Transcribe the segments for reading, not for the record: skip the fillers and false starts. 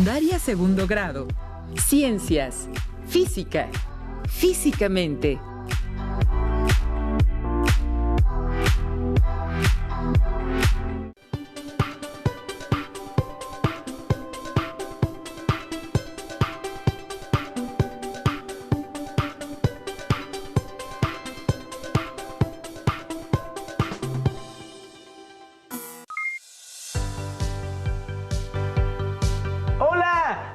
Secundaria segundo grado. Ciencias. Física. Físicamente.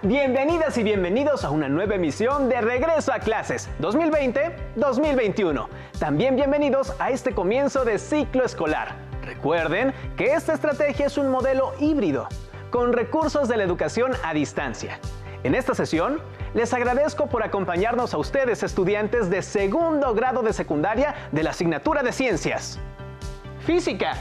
Bienvenidas y bienvenidos a una nueva emisión de Regreso a Clases 2020-2021. También bienvenidos a este comienzo de ciclo escolar. Recuerden que esta estrategia es un modelo híbrido, con recursos de la educación a distancia. En esta sesión, les agradezco por acompañarnos a ustedes, estudiantes de segundo grado de secundaria de la asignatura de Ciencias. Física.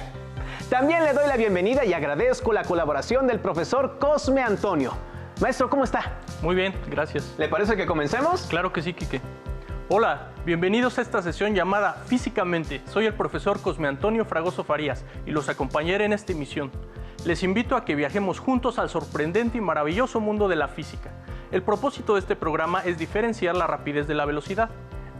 También le doy la bienvenida y agradezco la colaboración del profesor Cosme Antonio. Maestro, ¿cómo está? Muy bien, gracias. ¿Le parece que comencemos? Claro que sí, Quique. Hola, bienvenidos a esta sesión llamada Físicamente. Soy el profesor Cosme Antonio Fragoso Farías y los acompañaré en esta emisión. Les invito a que viajemos juntos al sorprendente y maravilloso mundo de la física. El propósito de este programa es diferenciar la rapidez de la velocidad.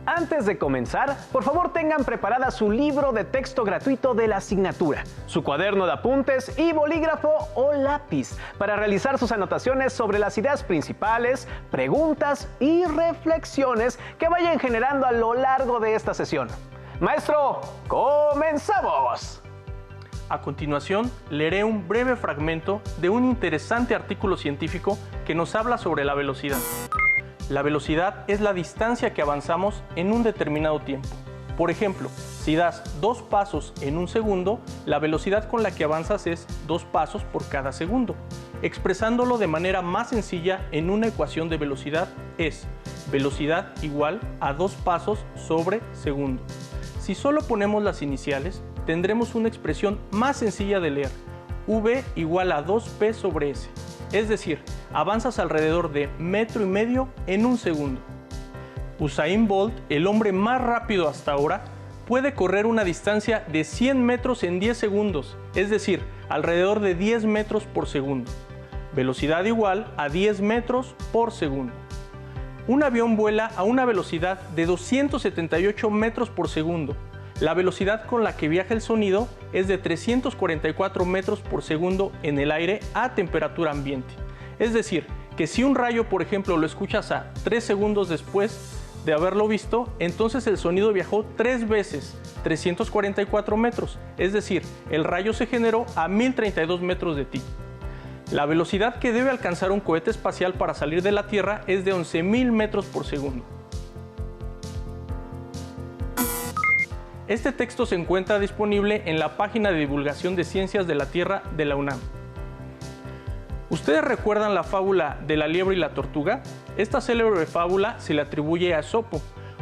Antes de comenzar, por favor tengan preparada su libro de texto gratuito de la asignatura, su cuaderno de apuntes y bolígrafo o lápiz para realizar sus anotaciones sobre las ideas principales, preguntas y reflexiones que vayan generando a lo largo de esta sesión. Maestro, ¡comenzamos! A continuación, leeré un breve fragmento de un interesante artículo científico que nos habla sobre la velocidad. La velocidad es la distancia que avanzamos en un determinado tiempo. Por ejemplo, si das 2 pasos en un segundo, la velocidad con la que avanzas es 2 pasos por cada segundo. Expresándolo de manera más sencilla en una ecuación de velocidad es velocidad igual a 2 pasos sobre segundo. Si solo ponemos las iniciales, tendremos una expresión más sencilla de leer, v igual a 2p sobre s. Es decir, avanzas alrededor de 1,5 metros en un segundo. Usain Bolt, el hombre más rápido hasta ahora, puede correr una distancia de 100 metros en 10 segundos, es decir, alrededor de 10 metros por segundo. Velocidad igual a 10 metros por segundo. Un avión vuela a una velocidad de 278 metros por segundo. La velocidad con la que viaja el sonido es de 344 metros por segundo en el aire a temperatura ambiente. Es decir, que si un rayo, por ejemplo, lo escuchas a 3 segundos después de haberlo visto, entonces el sonido viajó 3 veces, 344 metros. Es decir, el rayo se generó a 1032 metros de ti. La velocidad que debe alcanzar un cohete espacial para salir de la Tierra es de 11.000 metros por segundo. Este texto se encuentra disponible en la página de divulgación de ciencias de la Tierra de la UNAM. ¿Ustedes recuerdan la fábula de la liebre y la tortuga? Esta célebre fábula se le atribuye a Esopo,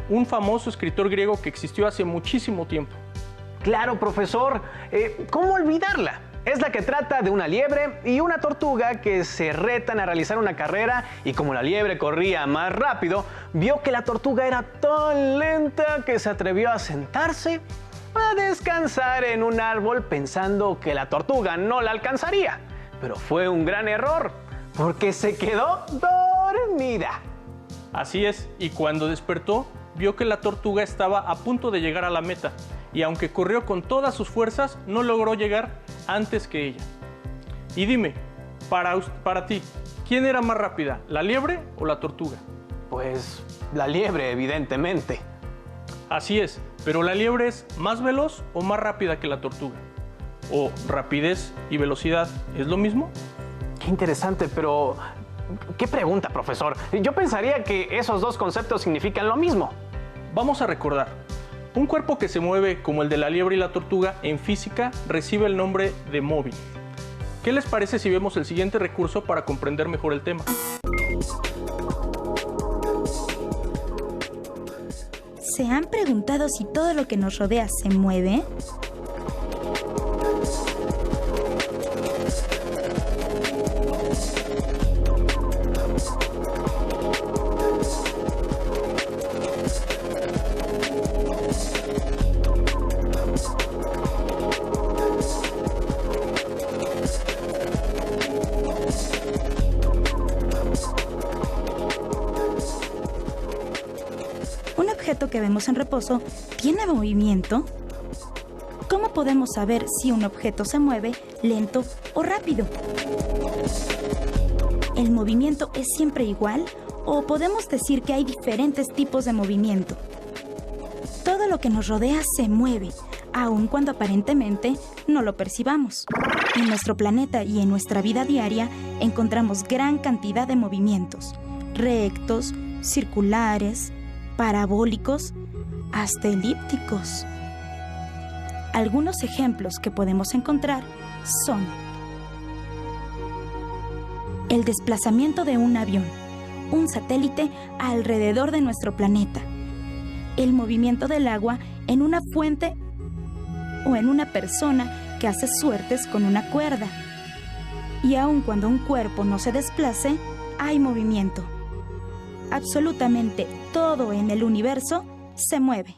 un famoso escritor griego que existió hace muchísimo tiempo. Claro, profesor. ¿Cómo olvidarla? Es la que trata de una liebre y una tortuga que se retan a realizar una carrera y como la liebre corría más rápido, vio que la tortuga era tan lenta que se atrevió a sentarse a descansar en un árbol pensando que la tortuga no la alcanzaría. Pero fue un gran error, porque se quedó dormida. Así es, y cuando despertó, vio que la tortuga estaba a punto de llegar a la meta, y aunque corrió con todas sus fuerzas, no logró llegar antes que ella. Y dime, para ti, ¿quién era más rápida, la liebre o la tortuga? Pues la liebre, evidentemente. Así es, pero ¿la liebre es más veloz o más rápida que la tortuga? ¿O rapidez y velocidad es lo mismo? Qué interesante, pero ¿qué pregunta, profesor? Yo pensaría que esos dos conceptos significan lo mismo. Vamos a recordar. Un cuerpo que se mueve como el de la liebre y la tortuga en física recibe el nombre de móvil. ¿Qué les parece si vemos el siguiente recurso para comprender mejor el tema? ¿Se han preguntado si todo lo que nos rodea se mueve? objeto que vemos en reposo tiene movimiento? ¿Cómo podemos saber si un objeto se mueve lento o rápido? ¿El movimiento es siempre igual o podemos decir que hay diferentes tipos de movimiento? Todo lo que nos rodea se mueve, aun cuando aparentemente no lo percibamos. En nuestro planeta y en nuestra vida diaria encontramos gran cantidad de movimientos, rectos, circulares, parabólicos, hasta elípticos. Algunos ejemplos que podemos encontrar son el desplazamiento de un avión, un satélite alrededor de nuestro planeta, el movimiento del agua en una fuente o en una persona que hace suertes con una cuerda. Y aun cuando un cuerpo no se desplace, hay movimiento. Absolutamente todo en el universo se mueve.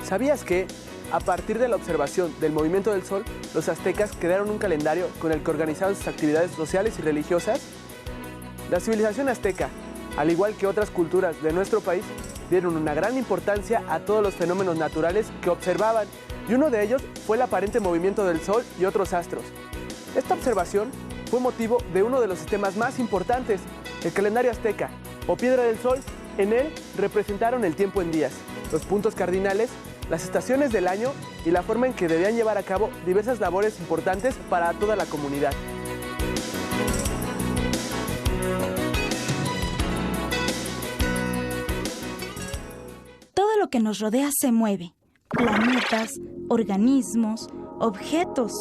¿Sabías que, a partir de la observación del movimiento del Sol, los aztecas crearon un calendario con el que organizaban sus actividades sociales y religiosas? La civilización azteca, al igual que otras culturas de nuestro país, dieron una gran importancia a todos los fenómenos naturales que observaban, y uno de ellos fue el aparente movimiento del Sol y otros astros. Esta observación fue motivo de uno de los sistemas más importantes, el calendario azteca, o piedra del Sol. En él representaron el tiempo en días, los puntos cardinales, las estaciones del año y la forma en que debían llevar a cabo diversas labores importantes para toda la comunidad. Todo lo que nos rodea se mueve. Planetas, organismos, objetos.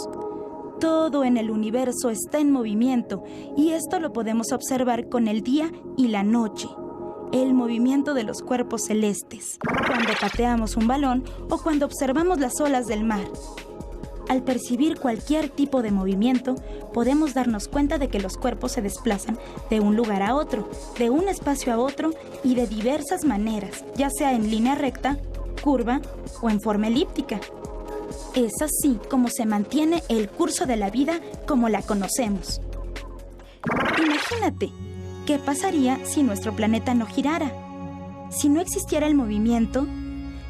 Todo en el universo está en movimiento y esto lo podemos observar con el día y la noche. El movimiento de los cuerpos celestes, cuando pateamos un balón o cuando observamos las olas del mar. Al percibir cualquier tipo de movimiento, podemos darnos cuenta de que los cuerpos se desplazan de un lugar a otro, de un espacio a otro y de diversas maneras, ya sea en línea recta, curva o en forma elíptica. Es así como se mantiene el curso de la vida como la conocemos. Imagínate, ¿qué pasaría si nuestro planeta no girara? Si no existiera el movimiento,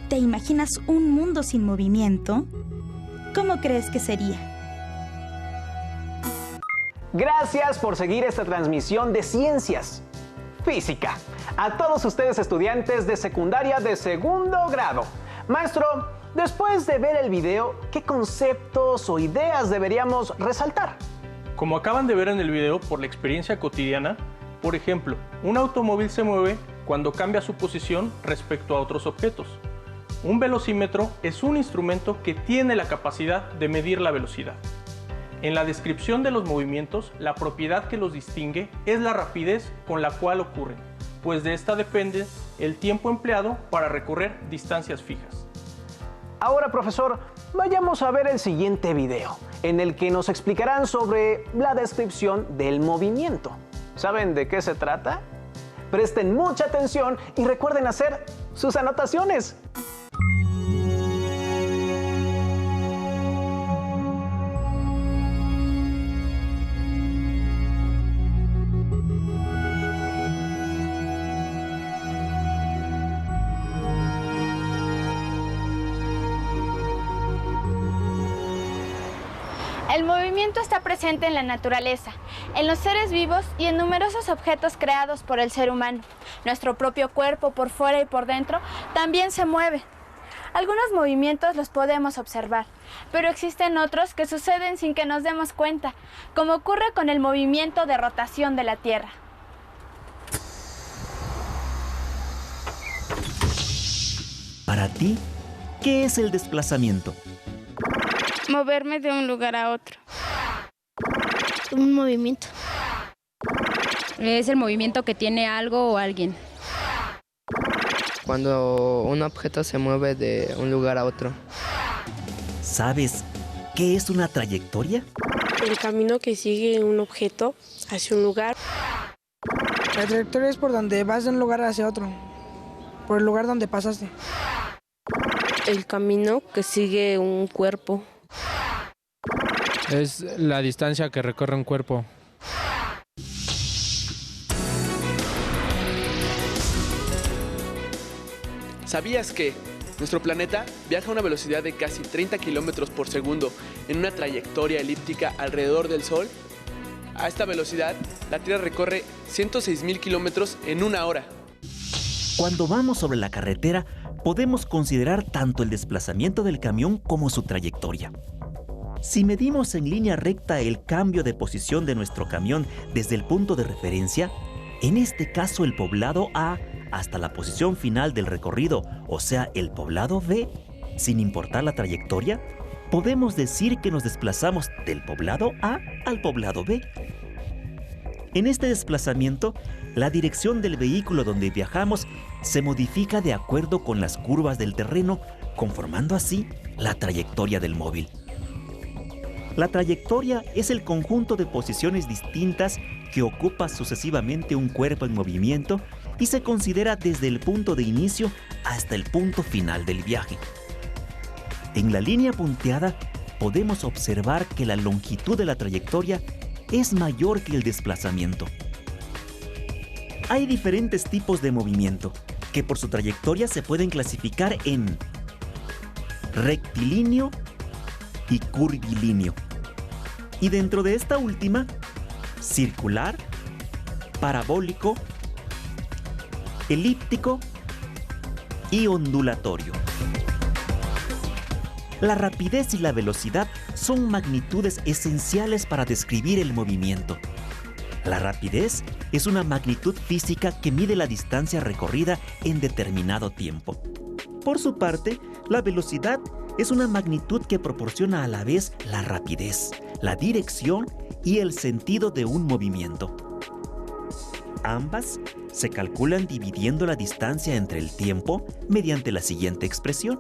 ¿te imaginas un mundo sin movimiento? ¿Cómo crees que sería? Gracias por seguir esta transmisión de Ciencias Física. A todos ustedes estudiantes de secundaria de segundo grado. Maestro, después de ver el video, ¿qué conceptos o ideas deberíamos resaltar? Como acaban de ver en el video por la experiencia cotidiana, por ejemplo, un automóvil se mueve cuando cambia su posición respecto a otros objetos. Un velocímetro es un instrumento que tiene la capacidad de medir la velocidad. En la descripción de los movimientos, la propiedad que los distingue es la rapidez con la cual ocurren, pues de esta depende el tiempo empleado para recorrer distancias fijas. Ahora, profesor, vayamos a ver el siguiente video, en el que nos explicarán sobre la descripción del movimiento. ¿Saben de qué se trata? Presten mucha atención y recuerden hacer sus anotaciones. El movimiento está presente en la naturaleza, en los seres vivos y en numerosos objetos creados por el ser humano. Nuestro propio cuerpo, por fuera y por dentro, también se mueve. Algunos movimientos los podemos observar, pero existen otros que suceden sin que nos demos cuenta, como ocurre con el movimiento de rotación de la Tierra. Para ti, ¿qué es el desplazamiento? Moverme de un lugar a otro. Un movimiento. Es el movimiento que tiene algo o alguien. Cuando un objeto se mueve de un lugar a otro. ¿Sabes qué es una trayectoria? El camino que sigue un objeto hacia un lugar. La trayectoria es por donde vas de un lugar hacia otro, por el lugar donde pasaste. El camino que sigue un cuerpo. Es la distancia que recorre un cuerpo. ¿Sabías que nuestro planeta viaja a una velocidad de casi 30 kilómetros por segundo en una trayectoria elíptica alrededor del Sol? A esta velocidad, la Tierra recorre 106.000 kilómetros en una hora. Cuando vamos sobre la carretera, podemos considerar tanto el desplazamiento del camión como su trayectoria. Si medimos en línea recta el cambio de posición de nuestro camión desde el punto de referencia, en este caso el poblado A, hasta la posición final del recorrido, o sea, el poblado B, sin importar la trayectoria, podemos decir que nos desplazamos del poblado A al poblado B. En este desplazamiento, la dirección del vehículo donde viajamos se modifica de acuerdo con las curvas del terreno, conformando así la trayectoria del móvil. La trayectoria es el conjunto de posiciones distintas que ocupa sucesivamente un cuerpo en movimiento y se considera desde el punto de inicio hasta el punto final del viaje. En la línea punteada podemos observar que la longitud de la trayectoria es mayor que el desplazamiento. Hay diferentes tipos de movimiento que por su trayectoria se pueden clasificar en rectilíneo y curvilíneo. Y dentro de esta última, circular, parabólico, elíptico y ondulatorio. La rapidez y la velocidad son magnitudes esenciales para describir el movimiento. La rapidez es una magnitud física que mide la distancia recorrida en determinado tiempo. Por su parte, la velocidad es una magnitud que proporciona a la vez la rapidez, la dirección y el sentido de un movimiento. Ambas se calculan dividiendo la distancia entre el tiempo mediante la siguiente expresión.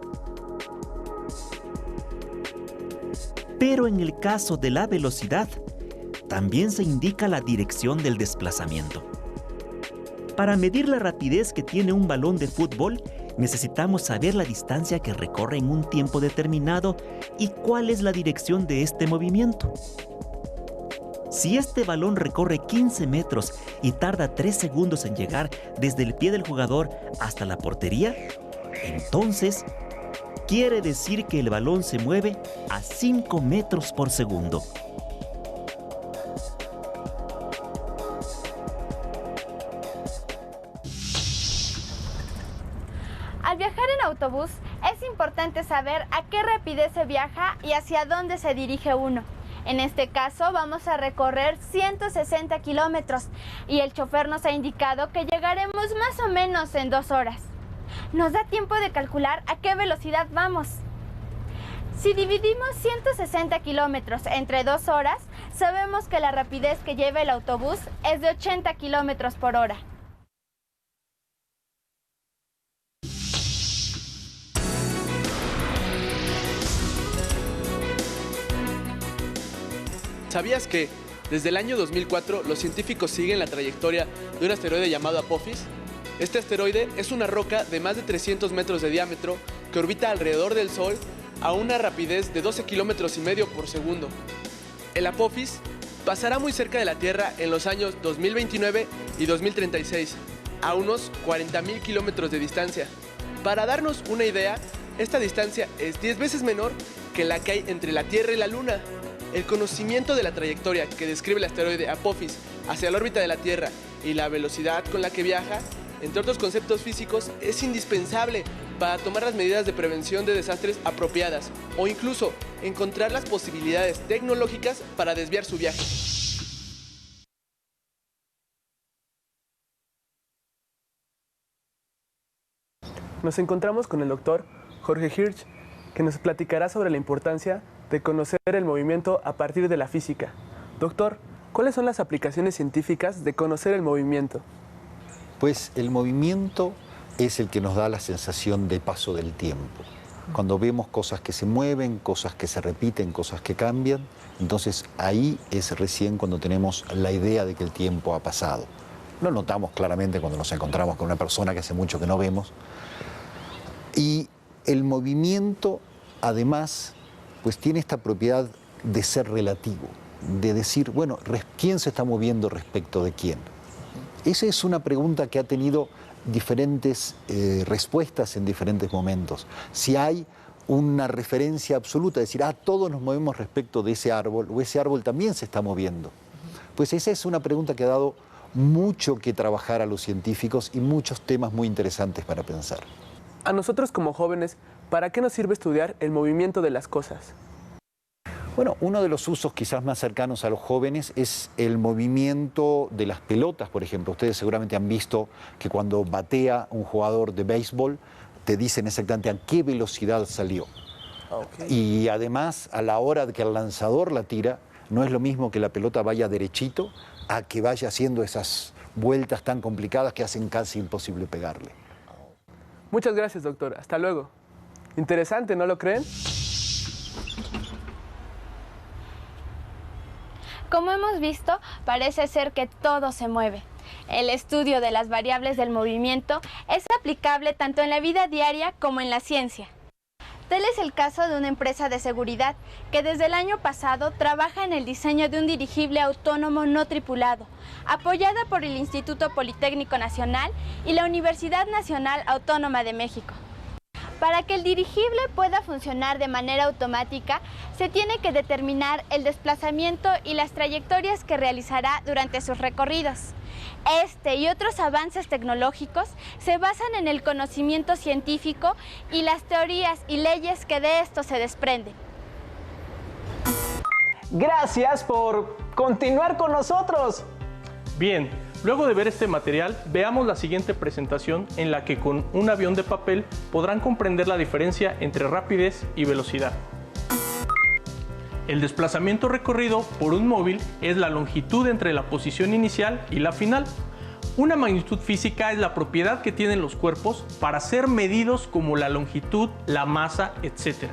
Pero en el caso de la velocidad, también se indica la dirección del desplazamiento. Para medir la rapidez que tiene un balón de fútbol, necesitamos saber la distancia que recorre en un tiempo determinado y cuál es la dirección de este movimiento. Si este balón recorre 15 metros y tarda 3 segundos en llegar desde el pie del jugador hasta la portería, entonces quiere decir que el balón se mueve a 5 metros por segundo. Al viajar en autobús es importante saber a qué rapidez se viaja y hacia dónde se dirige uno. En este caso vamos a recorrer 160 kilómetros y el chofer nos ha indicado que llegaremos más o menos en 2 horas. Nos da tiempo de calcular a qué velocidad vamos. Si dividimos 160 kilómetros entre 2 horas, sabemos que la rapidez que lleva el autobús es de 80 kilómetros por hora. ¿Sabías que desde el año 2004 los científicos siguen la trayectoria de un asteroide llamado Apophis? Este asteroide es una roca de más de 300 metros de diámetro que orbita alrededor del Sol a una rapidez de 12 kilómetros y medio por segundo. El Apophis pasará muy cerca de la Tierra en los años 2029 y 2036, a unos 40.000 kilómetros de distancia. Para darnos una idea, esta distancia es 10 veces menor que la que hay entre la Tierra y la Luna. El conocimiento de la trayectoria que describe el asteroide Apophis hacia la órbita de la Tierra y la velocidad con la que viaja, entre otros conceptos físicos, es indispensable para tomar las medidas de prevención de desastres apropiadas o incluso encontrar las posibilidades tecnológicas para desviar su viaje. Nos encontramos con el doctor Jorge Hirsch, que nos platicará sobre la importancia de conocer el movimiento a partir de la física. Doctor, ¿cuáles son las aplicaciones científicas de conocer el movimiento? Pues el movimiento es el que nos da la sensación de paso del tiempo. Cuando vemos cosas que se mueven, cosas que se repiten, cosas que cambian, entonces ahí es recién cuando tenemos la idea de que el tiempo ha pasado. Lo notamos claramente cuando nos encontramos con una persona que hace mucho que no vemos. Y el movimiento, además, pues tiene esta propiedad de ser relativo, de decir, bueno, ¿quién se está moviendo respecto de quién? Esa es una pregunta que ha tenido diferentes respuestas en diferentes momentos. Si hay una referencia absoluta, decir, todos nos movemos respecto de ese árbol, o ese árbol también se está moviendo. Pues esa es una pregunta que ha dado mucho que trabajar a los científicos y muchos temas muy interesantes para pensar. A nosotros como jóvenes, ¿para qué nos sirve estudiar el movimiento de las cosas? Bueno, uno de los usos quizás más cercanos a los jóvenes es el movimiento de las pelotas, por ejemplo. Ustedes seguramente han visto que cuando batea un jugador de béisbol, te dicen exactamente a qué velocidad salió. Okay. Y además, a la hora de que el lanzador la tira, no es lo mismo que la pelota vaya derechito a que vaya haciendo esas vueltas tan complicadas que hacen casi imposible pegarle. Muchas gracias, doctor. Hasta luego. Interesante, ¿no lo creen? Como hemos visto, parece ser que todo se mueve. El estudio de las variables del movimiento es aplicable tanto en la vida diaria como en la ciencia. Tal es el caso de una empresa de seguridad que desde el año pasado trabaja en el diseño de un dirigible autónomo no tripulado, apoyada por el Instituto Politécnico Nacional y la Universidad Nacional Autónoma de México. Para que el dirigible pueda funcionar de manera automática, se tiene que determinar el desplazamiento y las trayectorias que realizará durante sus recorridos. Este y otros avances tecnológicos se basan en el conocimiento científico y las teorías y leyes que de esto se desprenden. Gracias por continuar con nosotros. Bien, luego de ver este material, veamos la siguiente presentación en la que con un avión de papel podrán comprender la diferencia entre rapidez y velocidad. El desplazamiento recorrido por un móvil es la longitud entre la posición inicial y la final. Una magnitud física es la propiedad que tienen los cuerpos para ser medidos como la longitud, la masa, etc.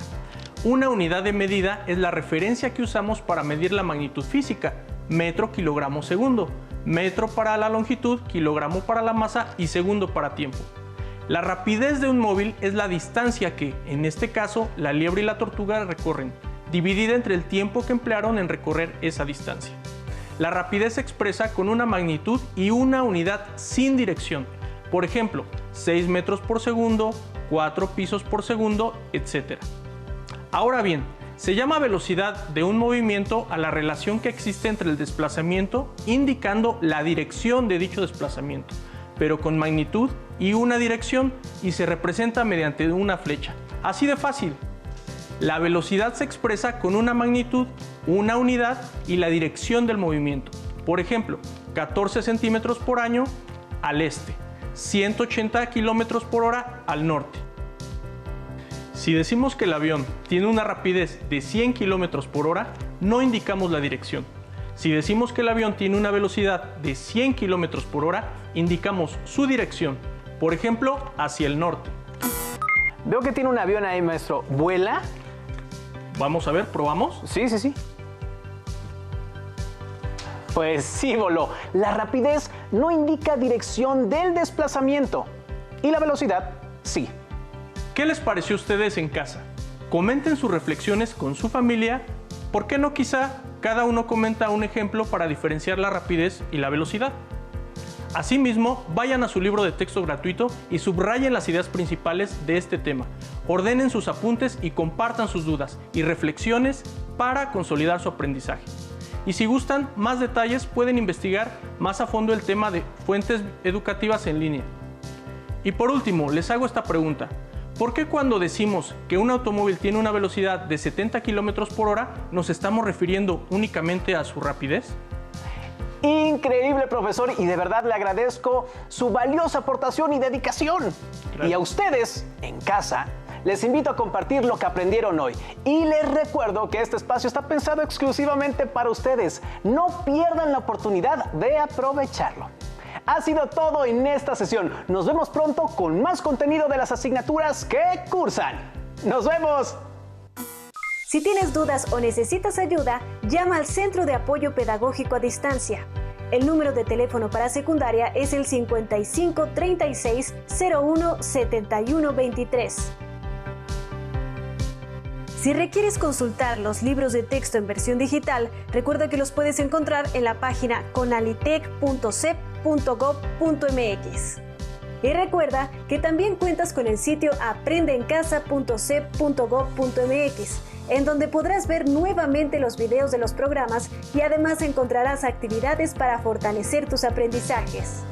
Una unidad de medida es la referencia que usamos para medir la magnitud física, metro, kilogramo, segundo. Metro para la longitud, kilogramo para la masa y segundo para tiempo. La rapidez de un móvil es la distancia que, en este caso, la liebre y la tortuga recorren, dividida entre el tiempo que emplearon en recorrer esa distancia. La rapidez se expresa con una magnitud y una unidad sin dirección. Por ejemplo, 6 metros por segundo, 4 pisos por segundo, etc. Ahora bien, se llama velocidad de un movimiento a la relación que existe entre el desplazamiento, indicando la dirección de dicho desplazamiento, pero con magnitud y una dirección, y se representa mediante una flecha. Así de fácil. La velocidad se expresa con una magnitud, una unidad y la dirección del movimiento. Por ejemplo, 14 centímetros por año al este, 180 kilómetros por hora al norte. Si decimos que el avión tiene una rapidez de 100 kilómetros por hora, no indicamos la dirección. Si decimos que el avión tiene una velocidad de 100 kilómetros por hora, indicamos su dirección, por ejemplo, hacia el norte. Veo que tiene un avión ahí, maestro. ¿Vuela? Vamos a ver, ¿probamos? Sí. Pues sí, voló. La rapidez no indica dirección del desplazamiento. Y la velocidad, sí. ¿Qué les pareció a ustedes en casa? Comenten sus reflexiones con su familia. ¿Por qué no quizá cada uno comenta un ejemplo para diferenciar la rapidez y la velocidad? Asimismo, vayan a su libro de texto gratuito y subrayen las ideas principales de este tema. Ordenen sus apuntes y compartan sus dudas y reflexiones para consolidar su aprendizaje. Y si gustan más detalles, pueden investigar más a fondo el tema de fuentes educativas en línea. Y por último, les hago esta pregunta. ¿Por qué cuando decimos que un automóvil tiene una velocidad de 70 kilómetros por hora nos estamos refiriendo únicamente a su rapidez? Increíble, profesor, y de verdad le agradezco su valiosa aportación y dedicación. Gracias. Y a ustedes, en casa, les invito a compartir lo que aprendieron hoy. Y les recuerdo que este espacio está pensado exclusivamente para ustedes. No pierdan la oportunidad de aprovecharlo. Ha sido todo en esta sesión. Nos vemos pronto con más contenido de las asignaturas que cursan. ¡Nos vemos! Si tienes dudas o necesitas ayuda, llama al Centro de Apoyo Pedagógico a Distancia. El número de teléfono para secundaria es el 55 36 01 71 23. Si requieres consultar los libros de texto en versión digital, recuerda que los puedes encontrar en la página conalitec.cep.gov.mx. Y recuerda que también cuentas con el sitio aprendeencasa.cep.gov.mx, en donde podrás ver nuevamente los videos de los programas y además encontrarás actividades para fortalecer tus aprendizajes.